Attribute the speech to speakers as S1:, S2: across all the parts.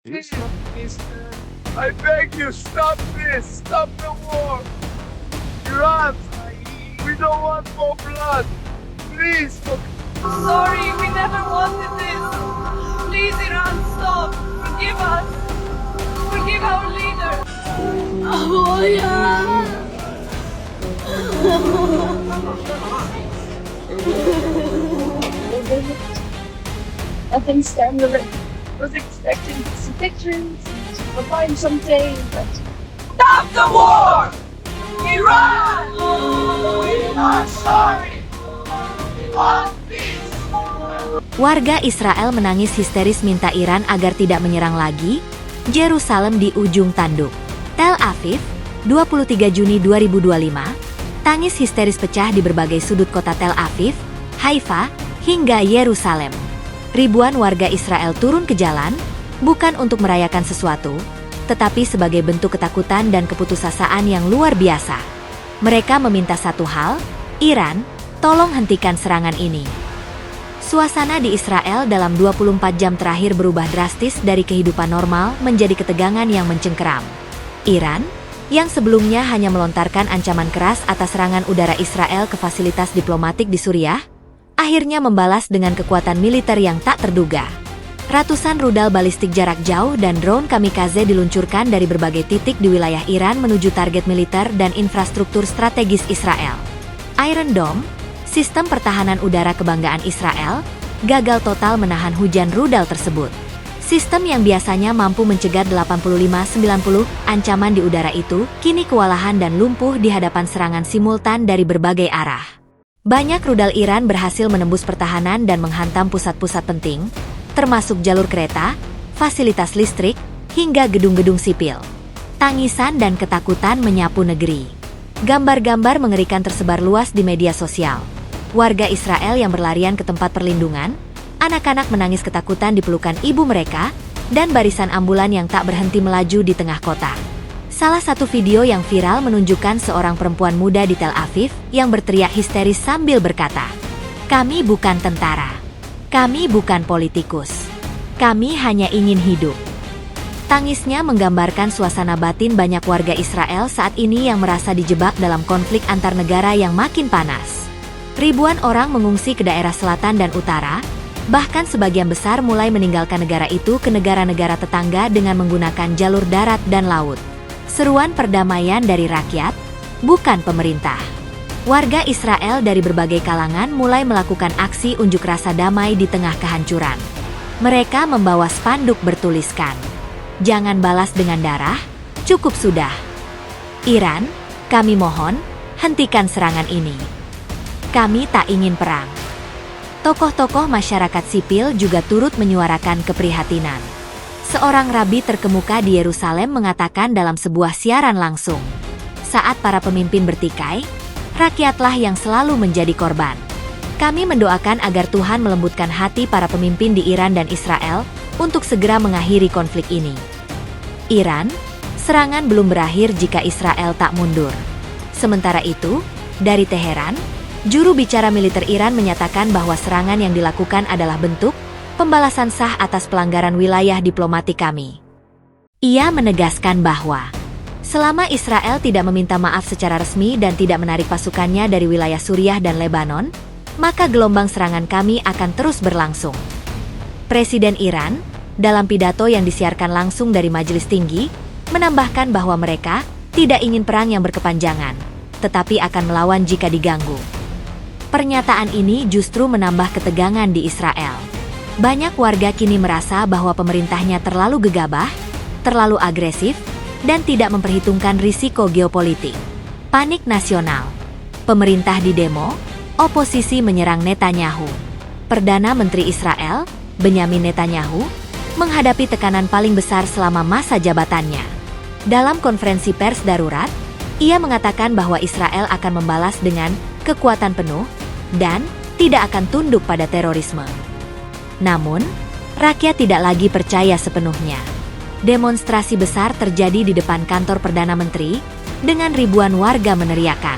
S1: Please, I beg you, stop this! Stop the war! Iran, we don't want more blood! Please!
S2: Sorry, we never wanted this. Please, Iran, stop. Forgive us. Forgive our leader. Oh, yeah.
S3: Nothing standard. Was expecting to see pictures or find something, but
S2: Stop the war! Iran! We are sorry. We want peace.
S4: Warga Israel menangis histeris minta Iran agar tidak menyerang lagi. Yerusalem di ujung tanduk. Tel Aviv, 23 Juni 2025. Tangis histeris pecah di berbagai sudut kota Tel Aviv, Haifa, hingga Yerusalem. Ribuan warga Israel turun ke jalan, bukan untuk merayakan sesuatu, tetapi sebagai bentuk ketakutan dan keputusasaan yang luar biasa. Mereka meminta satu hal, Iran, tolong hentikan serangan ini. Suasana di Israel dalam 24 jam terakhir berubah drastis dari kehidupan normal menjadi ketegangan yang mencengkeram. Iran, yang sebelumnya hanya melontarkan ancaman keras atas serangan udara Israel ke fasilitas diplomatik di Suriah, akhirnya membalas dengan kekuatan militer yang tak terduga. Ratusan rudal balistik jarak jauh dan drone kamikaze diluncurkan dari berbagai titik di wilayah Iran menuju target militer dan infrastruktur strategis Israel. Iron Dome, sistem pertahanan udara kebanggaan Israel, gagal total menahan hujan rudal tersebut. Sistem yang biasanya mampu mencegat 85-90 ancaman di udara itu, kini kewalahan dan lumpuh di hadapan serangan simultan dari berbagai arah. Banyak rudal Iran berhasil menembus pertahanan dan menghantam pusat-pusat penting, termasuk jalur kereta, fasilitas listrik, hingga gedung-gedung sipil. Tangisan dan ketakutan menyapu negeri. Gambar-gambar mengerikan tersebar luas di media sosial. Warga Israel yang berlarian ke tempat perlindungan, anak-anak menangis ketakutan di pelukan ibu mereka, dan barisan ambulan yang tak berhenti melaju di tengah kota. Salah satu video yang viral menunjukkan seorang perempuan muda di Tel Aviv yang berteriak histeris sambil berkata, "Kami bukan tentara. Kami bukan politikus. Kami hanya ingin hidup." Tangisnya menggambarkan suasana batin banyak warga Israel saat ini yang merasa dijebak dalam konflik antar negara yang makin panas. Ribuan orang mengungsi ke daerah selatan dan utara, bahkan sebagian besar mulai meninggalkan negara itu ke negara-negara tetangga dengan menggunakan jalur darat dan laut. Seruan perdamaian dari rakyat, bukan pemerintah. Warga Israel dari berbagai kalangan mulai melakukan aksi unjuk rasa damai di tengah kehancuran. Mereka membawa spanduk bertuliskan, "Jangan balas dengan darah, cukup sudah. Iran, kami mohon, hentikan serangan ini. Kami tak ingin perang." Tokoh-tokoh masyarakat sipil juga turut menyuarakan keprihatinan. Seorang rabi terkemuka di Yerusalem mengatakan dalam sebuah siaran langsung, "Saat para pemimpin bertikai, rakyatlah yang selalu menjadi korban. Kami mendoakan agar Tuhan melembutkan hati para pemimpin di Iran dan Israel untuk segera mengakhiri konflik ini." Iran, serangan belum berakhir jika Israel tak mundur. Sementara itu, dari Teheran, juru bicara militer Iran menyatakan bahwa serangan yang dilakukan adalah bentuk pembalasan sah atas pelanggaran wilayah diplomatik kami. Ia menegaskan bahwa selama Israel tidak meminta maaf secara resmi dan tidak menarik pasukannya dari wilayah Suriah dan Lebanon, maka gelombang serangan kami akan terus berlangsung. Presiden Iran, dalam pidato yang disiarkan langsung dari Majelis Tinggi, menambahkan bahwa mereka tidak ingin perang yang berkepanjangan, tetapi akan melawan jika diganggu. Pernyataan ini justru menambah ketegangan di Israel. Banyak warga kini merasa bahwa pemerintahnya terlalu gegabah, terlalu agresif, dan tidak memperhitungkan risiko geopolitik. Panik nasional. Pemerintah didemo, oposisi menyerang Netanyahu. Perdana Menteri Israel, Benyamin Netanyahu, menghadapi tekanan paling besar selama masa jabatannya. Dalam konferensi pers darurat, ia mengatakan bahwa Israel akan membalas dengan kekuatan penuh dan tidak akan tunduk pada terorisme. Namun, rakyat tidak lagi percaya sepenuhnya. Demonstrasi besar terjadi di depan kantor Perdana Menteri, dengan ribuan warga meneriakan,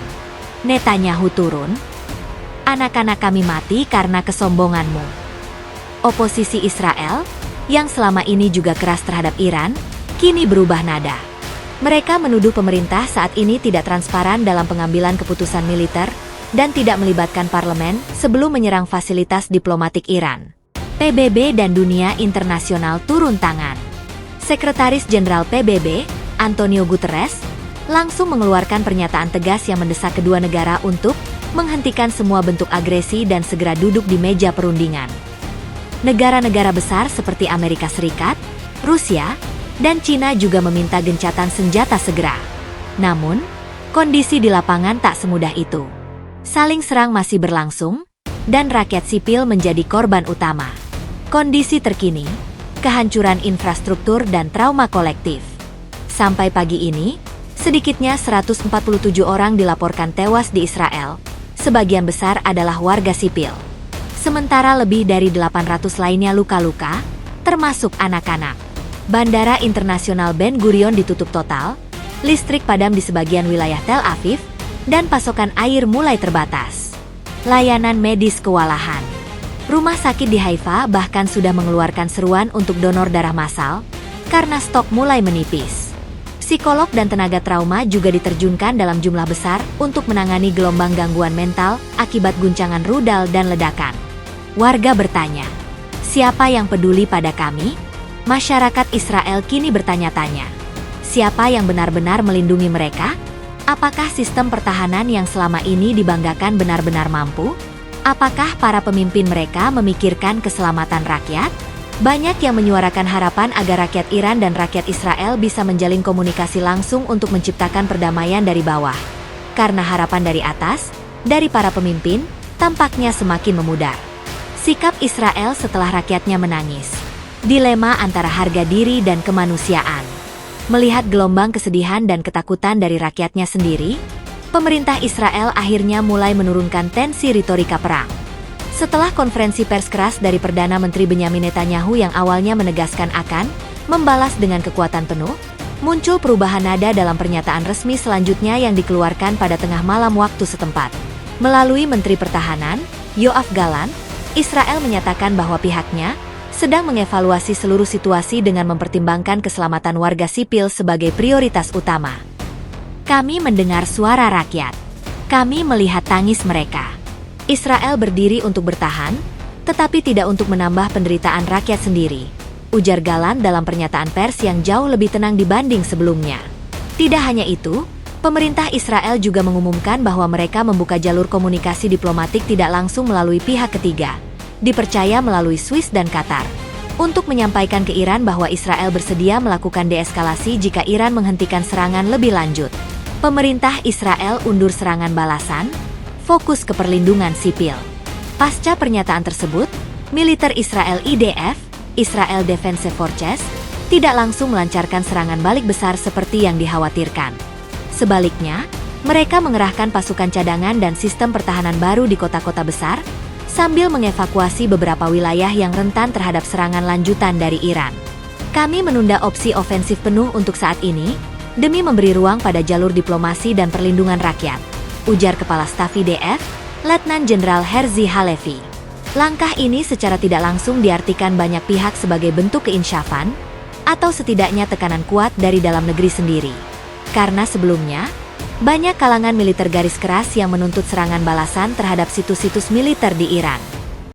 S4: "Netanyahu turun, anak-anak kami mati karena kesombonganmu." Oposisi Israel, yang selama ini juga keras terhadap Iran, kini berubah nada. Mereka menuduh pemerintah saat ini tidak transparan dalam pengambilan keputusan militer dan tidak melibatkan parlemen sebelum menyerang fasilitas diplomatik Iran. PBB dan dunia internasional turun tangan. Sekretaris Jenderal PBB, Antonio Guterres, langsung mengeluarkan pernyataan tegas yang mendesak kedua negara untuk menghentikan semua bentuk agresi dan segera duduk di meja perundingan. Negara-negara besar seperti Amerika Serikat, Rusia, dan Cina juga meminta gencatan senjata segera. Namun, kondisi di lapangan tak semudah itu. Saling serang masih berlangsung, dan rakyat sipil menjadi korban utama. Kondisi terkini, kehancuran infrastruktur dan trauma kolektif. Sampai pagi ini, sedikitnya 147 orang dilaporkan tewas di Israel. Sebagian besar adalah warga sipil. Sementara lebih dari 800 lainnya luka-luka, termasuk anak-anak. Bandara Internasional Ben Gurion ditutup total, listrik padam di sebagian wilayah Tel Aviv, dan pasokan air mulai terbatas. Layanan medis kewalahan. Rumah sakit di Haifa bahkan sudah mengeluarkan seruan untuk donor darah massal, karena stok mulai menipis. Psikolog dan tenaga trauma juga diterjunkan dalam jumlah besar untuk menangani gelombang gangguan mental akibat guncangan rudal dan ledakan. Warga bertanya, siapa yang peduli pada kami? Masyarakat Israel kini bertanya-tanya, siapa yang benar-benar melindungi mereka? Apakah sistem pertahanan yang selama ini dibanggakan benar-benar mampu? Apakah para pemimpin mereka memikirkan keselamatan rakyat? Banyak yang menyuarakan harapan agar rakyat Iran dan rakyat Israel bisa menjalin komunikasi langsung untuk menciptakan perdamaian dari bawah. Karena harapan dari atas, dari para pemimpin, tampaknya semakin memudar. Sikap Israel setelah rakyatnya menangis. Dilema antara harga diri dan kemanusiaan. Melihat gelombang kesedihan dan ketakutan dari rakyatnya sendiri, pemerintah Israel akhirnya mulai menurunkan tensi retorika perang. Setelah konferensi pers keras dari Perdana Menteri Benyamin Netanyahu yang awalnya menegaskan akan membalas dengan kekuatan penuh, muncul perubahan nada dalam pernyataan resmi selanjutnya yang dikeluarkan pada tengah malam waktu setempat. Melalui Menteri Pertahanan, Yoav Gallant, Israel menyatakan bahwa pihaknya sedang mengevaluasi seluruh situasi dengan mempertimbangkan keselamatan warga sipil sebagai prioritas utama. Kami mendengar suara rakyat. Kami melihat tangis mereka. Israel berdiri untuk bertahan, tetapi tidak untuk menambah penderitaan rakyat sendiri, ujar Gallant dalam pernyataan pers yang jauh lebih tenang dibanding sebelumnya. Tidak hanya itu, pemerintah Israel juga mengumumkan bahwa mereka membuka jalur komunikasi diplomatik tidak langsung melalui pihak ketiga, dipercaya melalui Swiss dan Qatar, untuk menyampaikan ke Iran bahwa Israel bersedia melakukan deeskalasi jika Iran menghentikan serangan lebih lanjut. Pemerintah Israel undur serangan balasan, fokus ke perlindungan sipil. Pasca pernyataan tersebut, militer Israel IDF, Israel Defense Forces, tidak langsung melancarkan serangan balik besar seperti yang dikhawatirkan. Sebaliknya, mereka mengerahkan pasukan cadangan dan sistem pertahanan baru di kota-kota besar, sambil mengevakuasi beberapa wilayah yang rentan terhadap serangan lanjutan dari Iran. Kami menunda opsi ofensif penuh untuk saat ini, demi memberi ruang pada jalur diplomasi dan perlindungan rakyat, ujar Kepala Staf IDF, Letnan Jenderal Herzi Halevi. Langkah ini secara tidak langsung diartikan banyak pihak sebagai bentuk keinsyafan, atau setidaknya tekanan kuat dari dalam negeri sendiri. Karena sebelumnya, banyak kalangan militer garis keras yang menuntut serangan balasan terhadap situs-situs militer di Iran.